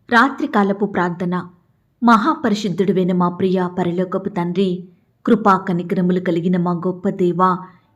రాత్రికాలపు ప్రార్థన. మహాపరిశుద్ధుడువైన మా ప్రియ పరలోకపు తండ్రి, కృపా కనికరములు కలిగిన మా గొప్ప దేవా,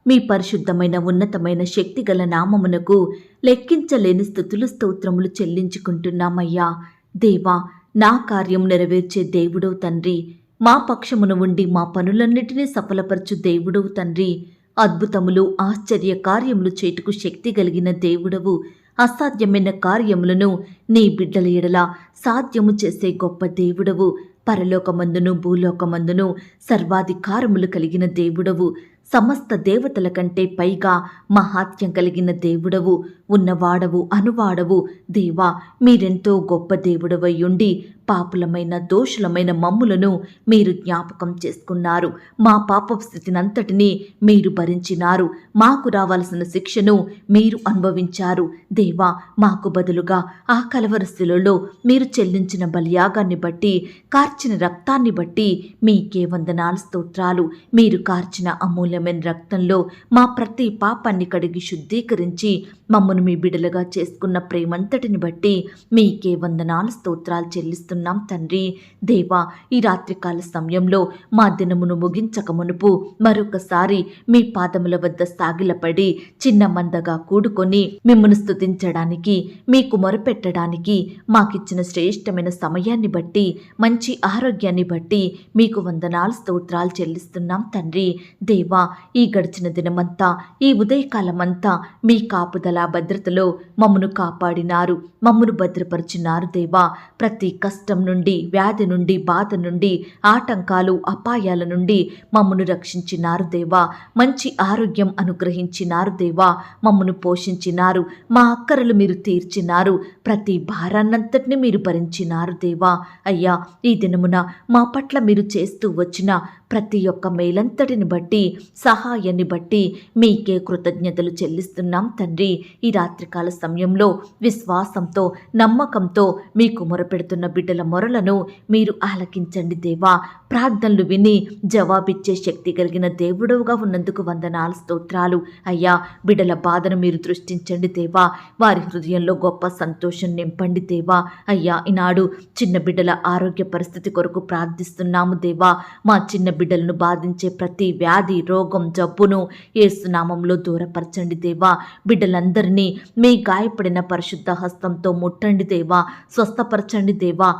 మీ పరిశుద్ధమైన ఉన్నతమైన శక్తిగల నామమునకు లెక్కించలేని స్తుతులు స్తోత్రములు చెల్లించుకుంటున్నామయ్యా. దేవా, నా కార్యం నెరవేర్చే దేవుడవు తండ్రి, మా పక్షమున ఉండి మా పనులన్నిటినీ సఫలపరచు దేవుడవు తండ్రి, అద్భుతములు ఆశ్చర్య కార్యములు చేటుకు శక్తి కలిగిన దేవుడవు, అసాధ్యమైన కార్యములను నీ బిడ్డల ఎడల సాధ్యము చేసే గొప్ప దేవుడవు, పరలోకమందును భూలోకమందును సర్వాధికారములు కలిగిన దేవుడవు, సమస్త దేవతల కంటే పైగా మహాత్యం కలిగిన దేవుడవు, ఉన్నవాడవు అనువాడవు. దేవా, మీరెంతో గొప్ప దేవుడవయ్యుండి పాపులమైన దోషులమైన మమ్ములను మీరు జ్ఞాపకం చేసుకున్నారు. మా పాప స్థితినంతటినీ మీరు భరించినారు. మాకు రావాల్సిన శిక్షను మీరు అనుభవించారు. దేవా, మాకు బదులుగా ఆ కలవరశిలలో మీరు చెల్లించిన బలియాగాన్ని బట్టి, కార్చిన రక్తాన్ని బట్టి మీకే వందనాలు స్తోత్రాలు. మీరు కార్చిన అమూల్యమైన రక్తంలో మా ప్రతి పాపాన్ని కడిగి శుద్ధీకరించి మమ్మను మీ బిడలుగా చేసుకున్న ప్రేమంతటిని బట్టి మీకే వందనాలు స్తోత్రాలు చెల్లిస్తున్నాం తండ్రి. దేవా, ఈ రాత్రికాల సమయంలో మా దినమును ముగించక మునుపు మరొకసారి మీ పాదముల వద్ద సాగిలపడి చిన్న మందగా కూడుకొని మిమ్మను స్తుతించడానికి, మీకు మొరపెట్టడానికి మాకిచ్చిన శ్రేష్టమైన సమయాన్ని బట్టి, మంచి ఆరోగ్యాన్ని బట్టి మీకు వందనాలు స్తోత్రాలు చెల్లిస్తున్నాం తండ్రి. దేవా, ఈ గడిచిన దినమంతా, ఈ ఉదయకాలమంతా మీ కాపుదల భద్రతలో మమ్మను కాపాడినారు, మమ్మను భద్రపరిచినారు. దేవా, ప్రతి కష్టం నుండి, వ్యాధి నుండి, బాధ నుండి, ఆటంకాలు అపాయాల నుండి మమ్మను రక్షించినారు. దేవా, మంచి ఆరోగ్యం అనుగ్రహించినారు. దేవా, మమ్మను పోషించినారు. మా అక్కరలు మీరు తీర్చినారు. ప్రతి భారాన్నంతటిని మీరు భరించినారు. దేవా, అయ్యా, ఈ దినమున మా పట్ల మీరు చేస్తూ వచ్చిన ప్రతి ఒక్క మేలంతటిని బట్టి, సహాయాన్ని బట్టి మీకే కృతజ్ఞతలు చెల్లిస్తున్నాం తండ్రి. ఈ రాత్రికాల సమయంలో విశ్వాసంతో, నమ్మకంతో మీకు మొరపెడుతున్న బిడ్డల మొరలను మీరు ఆలకించండి దేవా. ప్రార్థనలు విని జవాబిచ్చే శక్తి కలిగిన దేవుడవుగా ఉన్నందుకు వందనాలు స్తోత్రాలు. అయ్యా, బిడ్డల బాధను మీరు దృష్టించండి దేవా. వారి హృదయంలో గొప్ప సంతోషం నింపండి దేవా. అయ్యా, ఈనాడు చిన్న బిడ్డల ఆరోగ్య పరిస్థితి కొరకు ప్రార్థిస్తున్నాము దేవా. మా చిన్న బిడ్డలను బాధించే ప్రతి వ్యాధి, రోగం, జబ్బును యేసు నామములో దూరపరచండి దేవా. బిడ్డలందరినీ మీ గాయపడిన పరిశుద్ధ హస్తంతో ముట్టండి దేవా. స్వస్థపరచండి దేవా.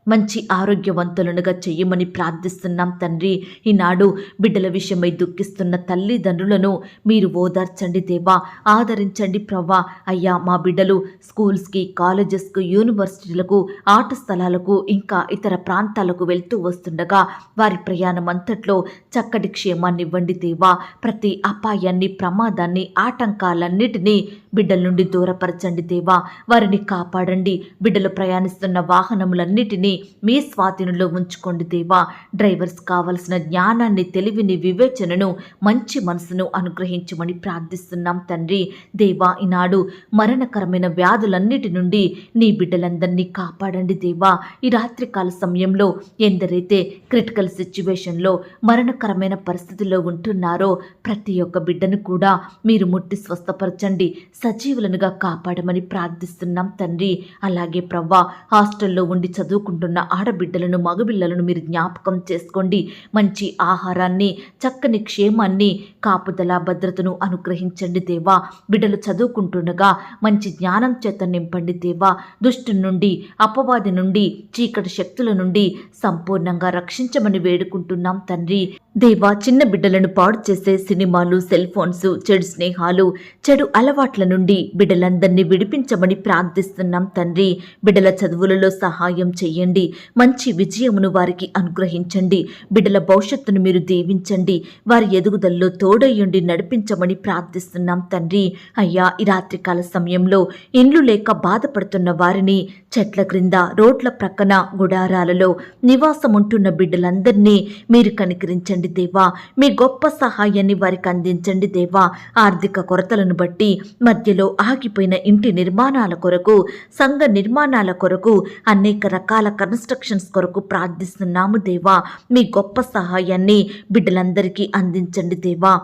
మంచి ఆరోగ్యవంతులనుగా చెయ్యమని ప్రార్థిస్తున్నాం తండ్రి. ఈనాడు బిడ్డల విషయమై దుఃఖిస్తున్న తల్లిదండ్రులను మీరు ఓదార్చండి దేవా. ఆదరించండి ప్రవ్వా. అయ్యా, మా బిడ్డలు స్కూల్స్కి, కాలేజెస్కు, యూనివర్సిటీలకు, ఆట స్థలాలకు, ఇంకా ఇతర ప్రాంతాలకు వెళ్తూ వస్తుండగా వారి ప్రయాణం అంతట్లో చక్కటి క్షేమాన్ని ఇవ్వండి దేవా. ప్రతి అపాయాన్ని, ప్రమాదాన్ని, ఆటంకాలన్నిటినీ బిడ్డల నుండి దూరపరచండి దేవా. వారిని కాపాడండి. బిడ్డలు ప్రయాణిస్తున్న వాహనములన్నిటినీ మీ స్వాధీనంలో ఉంచుకోండి దేవా. డ్రైవర్స్ కావలసిన జ్ఞానాన్ని, తెలివిని, వివేచనను, మంచి మనసును అనుగ్రహించమని ప్రార్థిస్తున్నాం తండ్రి. దేవా, ఈనాడు మరణకరమైన వ్యాధులన్నిటి నుండి నీ బిడ్డలందరినీ కాపాడండి దేవా. ఈ రాత్రికాల సమయంలో ఎందరైతే క్రిటికల్ సిచ్యువేషన్లో, మరణకరమైన పరిస్థితుల్లో ఉంటున్నారో ప్రతి ఒక్క బిడ్డను కూడా మీరు ముట్టి స్వస్థపరచండి, సజీవులనుగా కాపాడమని ప్రార్థిస్తున్నాం తండ్రి. అలాగే ప్రవ్వా, హాస్టల్లో ఉండి చదువుకుంటున్న ఆడబిడ్డలను, మగబిడ్డలను మీరు జ్ఞాపకం చేసుకోండి. మంచి ఆహారాన్ని, చక్కని క్షేమాన్ని, కాపుదల భద్రతను అనుగ్రహించండి దేవా. బిడ్డలు చదువుకుంటుండగా మంచి జ్ఞానం చేత నింపండి దేవా. దుష్టు నుండి, అపవాది నుండి, చీకటి శక్తుల నుండి సంపూర్ణంగా రక్షించమని వేడుకుంటున్నాం తండ్రి. దేవా, చిన్న బిడ్డలను పాడు చేసే సినిమాలు, సెల్ ఫోన్స్, చెడు స్నేహాలు, చెడు అలవాట్ల నుండి బిడ్డలందరినీ విడిపించమని ప్రార్థిస్తున్నాం తండ్రి. బిడ్డల చదువులలో సహాయం చెయ్యండి. మంచి విజయమును వారికి అనుగ్రహించండి. బిడ్డల భవిష్యత్తును మీరు దీవించండి. వారి ఎదుగుదలలో తోడయ్యుండి నడిపించమని ప్రార్థిస్తున్నాం తండ్రి. అయ్యా, ఈ రాత్రికాల సమయంలో ఇండ్లు లేక బాధపడుతున్న వారిని, చెట్ల క్రింద, రోడ్ల ప్రక్కన, గుడారాలలో నివాసం ఉంటున్న బిడ్డలందరినీ మీరు కనికరించండి దేవా. మీ గొప్ప సహాయాన్ని వారికి అందించండి దేవా. ఆర్థిక కొరతలను బట్టి మధ్యలో ఆగిపోయిన ఇంటి నిర్మాణాల కొరకు, సంఘ నిర్మాణాల కొరకు, అనేక రకాల కన్స్ట్రక్షన్స్ కొరకు ప్రార్థిస్తున్నాము దేవా. మీ గొప్ప సహాయాన్ని బిడ్డలందరికీ అందించండి దేవా.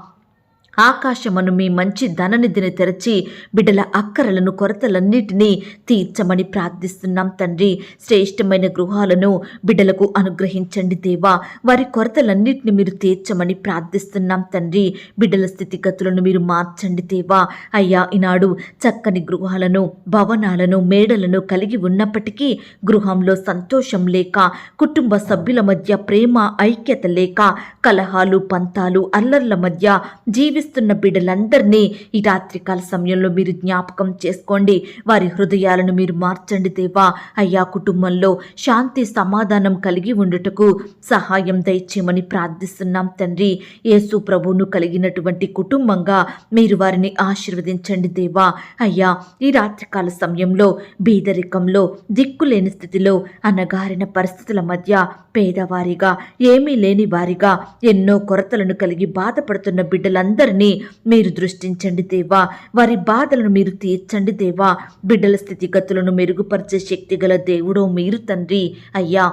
ఆకాశమను మీ మంచి ధననిధిని తెరచి బిడ్డల అక్కరలను కొరతలన్నిటినీ తీర్చమని ప్రార్థిస్తున్నాం తండ్రి. శ్రేష్టమైన గృహాలను బిడ్డలకు అనుగ్రహించండి దేవా. వారి కొరతలన్నిటిని మీరు తీర్చమని ప్రార్థిస్తున్నాం తండ్రి. బిడ్డల స్థితిగతులను మీరు మార్చండి దేవా. అయ్యా, ఈనాడు చక్కని గృహాలను, భవనాలను, మేడలను కలిగి ఉన్నప్పటికీ గృహంలో సంతోషం లేక, కుటుంబ సభ్యుల మధ్య ప్రేమ ఐక్యత లేక, కలహాలు, పంతాలు, అల్లర్ల మధ్య జీవిస్తున్న బిడ్డలందరినీ ఈ రాత్రికాల సమయంలో మీరు జ్ఞాపకం చేసుకోండి. వారి హృదయాలను మీరు మార్చండి దేవా. అయ్యా, కుటుంబంలో శాంతి సమాధానం కలిగి ఉండుటకు సహాయం దయచేయమని ప్రార్థిస్తున్నాం తండ్రి. యేసు ప్రభువును కలిగినటువంటి కుటుంబంగా మీరు వారిని ఆశీర్వదించండి దేవా. అయ్యా, ఈ రాత్రికాల సమయంలో బీదరికంలో, దిక్కులేని స్థితిలో, అణగారిన పరిస్థితుల మధ్య పేదవారిగా, ఏమీ లేని వారిగా, ఎన్నో కొరతలను కలిగి బాధపడుతున్న బిడ్డలందరినీ మీరు దృష్టించండి దేవా. వారి బాధలను మీరు తీర్చండి దేవా. బిడ్డల స్థితిగతులను మెరుగుపరిచే శక్తిగల దేవుడో మీరు తండ్రి. అయ్యా,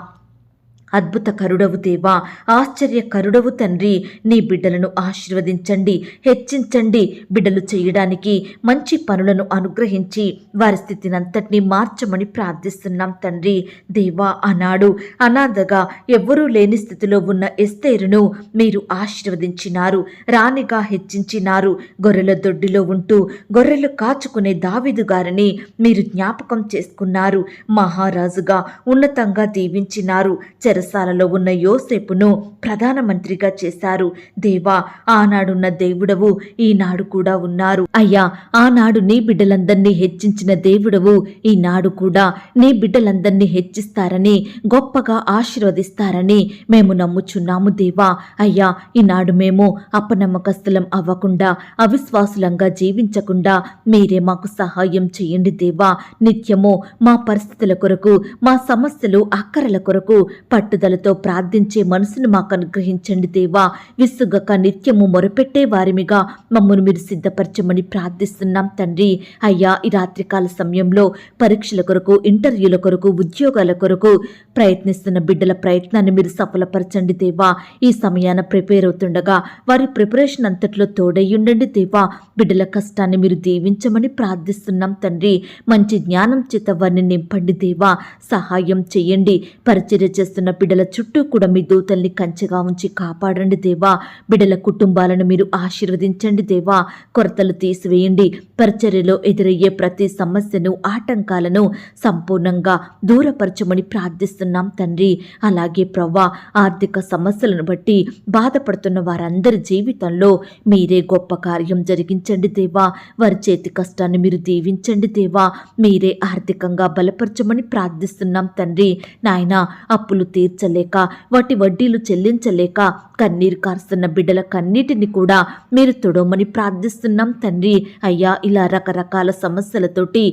అద్భుత కరుడవు దేవా, ఆశ్చర్యకరుడవు తండ్రి. నీ బిడ్డలను ఆశీర్వదించండి, హెచ్చించండి. బిడ్డలు చేయడానికి మంచి పనులను అనుగ్రహించి వారి స్థితిని అంతటినీ మార్చమని ప్రార్థిస్తున్నాం తండ్రి. దేవా, ఆనాడు అనాథగా ఎవ్వరూ లేని స్థితిలో ఉన్న ఎస్తేరును మీరు ఆశీర్వదించినారు, రాణిగా హెచ్చించినారు. గొర్రెల దొడ్డిలో ఉంటూ గొర్రెలు కాచుకునే దావీదు గారిని మీరు జ్ఞాపకం చేసుకున్నారు, మహారాజుగా ఉన్నతంగా దీవించినారు. చెరసాలలో ఉన్న యోసేపును ప్రధానమంత్రిగా చేశారు. దేవా, ఆనాడున్న దేవుడవు ఈనాడు కూడా ఉన్నారు. అయ్యా, ఆనాడు నీ బిడ్డలందరినీ హెచ్చించిన దేవుడవు ఈనాడు కూడా నీ బిడ్డలందరినీ హెచ్చిస్తారని, గొప్పగా ఆశీర్వదిస్తారని మేము నమ్ముచున్నాము దేవా. అయ్యా, ఈనాడు మేము అపనమ్మకస్తులం అవ్వకుండా, అవిశ్వాసులంగా జీవించకుండా మీరే మాకు సహాయం చేయండి దేవా. నిత్యము మా పరిస్థితుల కొరకు, మా సమస్యలు, అక్కరల కొరకు పట్టుదలతో ప్రార్థించే మనసును మాకు అనుగ్రహించండి దేవా. విసుగక నిత్యము మొరపెట్టే వారిమిగా మమ్మను మీరు సిద్ధపరచమని ప్రార్థిస్తున్నాం తండ్రి. అయ్యా, ఈ రాత్రికాల సమయంలో పరీక్షల కొరకు, ఇంటర్వ్యూల కొరకు, ఉద్యోగాల కొరకు ప్రయత్నిస్తున్న బిడ్డల ప్రయత్నాన్ని మీరు సఫలపరచండి దేవా. ఈ సమయాన ప్రిపేర్ అవుతుండగా వారి ప్రిపరేషన్ అంతట్లో తోడయ్యుండండి దేవా. బిడ్డల కష్టాన్ని మీరు దీవించమని ప్రార్థిస్తున్నాం తండ్రి. మంచి జ్ఞానం చేత వారిని నింపండి దేవా. సహాయం చేయండి. పరిచర్య చేస్తున్న బిడ్డల చుట్టూ కూడా మీ దూతల్ని కంచెగా ఉంచి కాపాడండి దేవా. బిడ్డల కుటుంబాలను మీరు ఆశీర్వదించండి దేవా. కొరతలు తీసివేయండి. పరిచర్యలో ఎదురయ్యే ప్రతి సమస్యను, ఆటంకాలను సంపూర్ణంగా దూరపరచమని ప్రార్థిస్తున్నాం తండ్రి. అలాగే ప్రవ్వా, ఆర్థిక సమస్యలను బట్టి బాధపడుతున్న వారందరి జీవితంలో మీరే గొప్ప కార్యం జరిగించండి దేవా. వారి చేతి కష్టాన్ని మీరు దీవించండి దేవా. మీరే ఆర్థికంగా బలపరచమని ప్రార్థిస్తున్నాం తండ్రి. నాయన, అప్పులు తీర్చలేక, వాటి వడ్డీలు చెల్లించలేక కన్నీరు కారుస్తున్న బిడ్డల కన్నీటిని కూడా మీరు తొడమని ప్రార్థిస్తున్నాం తండ్రి. అయ్యా, ఇలా రకరకాల సమస్యలతోటి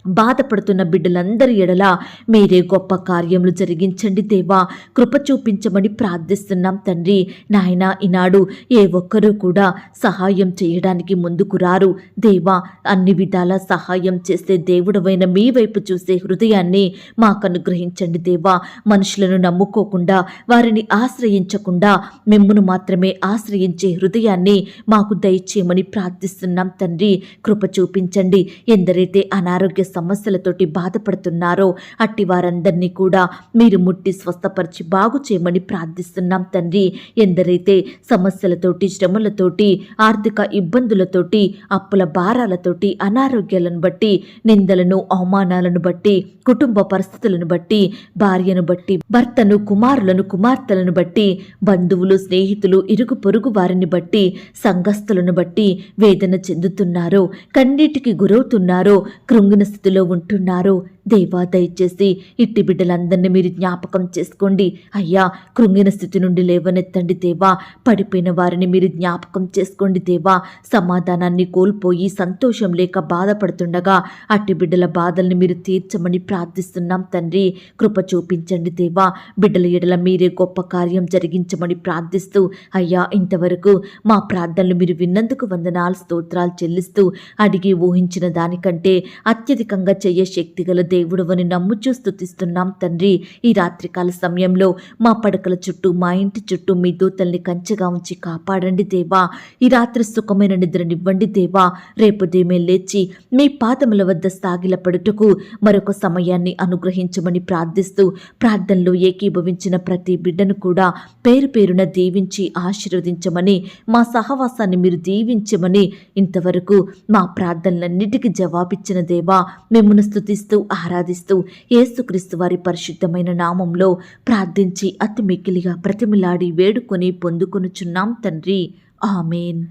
బాధపడుతున్న బిడ్డలందరి ఎడల మీరే గొప్ప కార్యములు జరిగించండి దేవా. కృప చూపించమని ప్రార్థిస్తున్నాం తండ్రి. నాయన, ఈనాడు ఏ ఒక్కరూ కూడా సహాయం చేయడానికి ముందుకు రారు దేవా. అన్ని విధాలా సహాయం చేసే దేవుడవైన మీ వైపు చూసే హృదయాన్ని మాకు అనుగ్రహించండి దేవా. మనుషులను నమ్ముకోకుండా, వారిని ఆశ్రయించకుండా మిమ్మును మాత్రమే ఆశ్రయించే హృదయాన్ని మాకు దయచేయమని ప్రార్థిస్తున్నాం తండ్రి. కృప చూపించండి. ఎందరైతే అనారోగ్య సమస్యలతోటి బాధపడుతున్నారో అట్టి వారందరినీ కూడా మీరు ముట్టి స్వస్థపరిచి బాగు చేయమని ప్రార్థిస్తున్నాం తండ్రి. ఎందరైతే సమస్యలతోటి, శ్రమలతోటి, ఆర్థిక ఇబ్బందులతోటి, అప్పుల భారాలతోటి, అనారోగ్యాలను బట్టి, నిందలను, అవమానాలను బట్టి, కుటుంబ పరిస్థితులను బట్టి, భార్యను బట్టి, భర్తను, కుమారులను, కుమార్తెలను బట్టి, బంధువులు, స్నేహితులు, ఇరుగు పొరుగు వారిని బట్టి, సంఘస్థులను బట్టి వేదన చెందుతున్నారో, కన్నీటికి గురవుతున్నారో, కృంగిన స్థితిలో ఉంటున్నారో దేవా, దయచేసి ఇట్టి బిడ్డలందరినీ మీరు జ్ఞాపకం చేసుకోండి. అయ్యా, కృంగిన స్థితి నుండి లేవనెత్తండి దేవా. పడిపోయిన వారిని మీరు జ్ఞాపకం చేసుకోండి దేవా. సమాధానాన్ని కోల్పోయి సంతోషం లేక బాధపడుతుండగా అట్టి బిడ్డల బాధల్ని మీరు తీర్చమని ప్రార్థిస్తున్నాం తండ్రి. కృప చూపించండి దేవా. బిడ్డల ఎడల మీరే గొప్ప కార్యం జరిగించమని ప్రార్థిస్తూ, అయ్యా, ఇంతవరకు మా ప్రార్థనలు మీరు విన్నందుకు వందనాలు, స్తోత్రాలు చెల్లిస్తూ, అడిగి ఊహించిన దానికంటే అత్యధికంగా చెయ్యే శక్తిగల దేవుడవని నమ్ముచూ స్తుతిస్తున్నాం తండ్రి. ఈ రాత్రికాల సమయంలో మా పడకల చుట్టూ, మా ఇంటి చుట్టూ మీ దూతల్ని కంచెగా ఉంచి కాపాడండి దేవా. ఈ రాత్రి సుఖమైన నిద్రనివ్వండి దేవా. రేపు ఉదయమే లేచి మీ పాదముల వద్ద సాగిలపడుటకు మరొక సమయాన్ని అనుగ్రహించమని ప్రార్థిస్తూ, ప్రార్థనలో ఏకీభవించిన ప్రతి బిడ్డను కూడా పేరు పేరున దీవించి ఆశీర్వదించమని, మా సహవాసాన్ని మీరు దీవించమని, ఇంతవరకు మా ప్రార్థనలన్నిటికీ జవాబిచ్చిన దేవా, మిమ్మల్ని స్తుతిస్తూ ఆరాధిస్తూ యేసుక్రీస్తు వారి పరిశుద్ధమైన నామంలో ప్రార్థించి అతి మిక్కిలిగా ప్రతిమిలాడి వేడుకొని పొందుకొనుచున్నాం తండ్రి. ఆమేన్.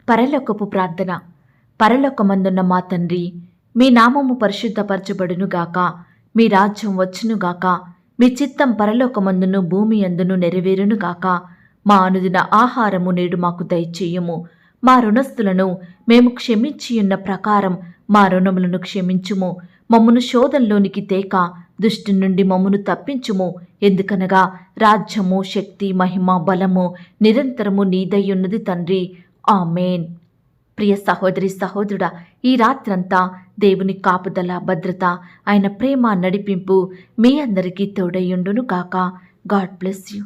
పరలోకపు ప్రార్థన. పరలోకమందున్న మా తండ్రి, మీ నామము పరిశుద్ధపరచబడునుగాక, మీ రాజ్యం వచ్చునుగాక, మీ చిత్తం పరలోకమందును భూమి అందును నెరవేరునుగాక. మా అనుదిన ఆహారము నేడు మాకు దయచేయుము. మా రుణస్థులను మేము క్షమించియున్న ప్రకారం మా రుణములను క్షమించుము. మమ్మను శోధంలోనికి తేక దుష్టు నుండి మమ్మను తప్పించుము. ఎందుకనగా రాజ్యము, శక్తి, మహిమ, బలము నిరంతరము నీదయ్యున్నది తండ్రి. ఆమేన్. ప్రియ సహోదరి సహోదరుడా, ఈ రాత్రంతా దేవుని కాపుదల, భద్రత, ఆయన ప్రేమ, నడిపింపు మీ అందరికీ తోడయ్యుండును గాక. God bless you.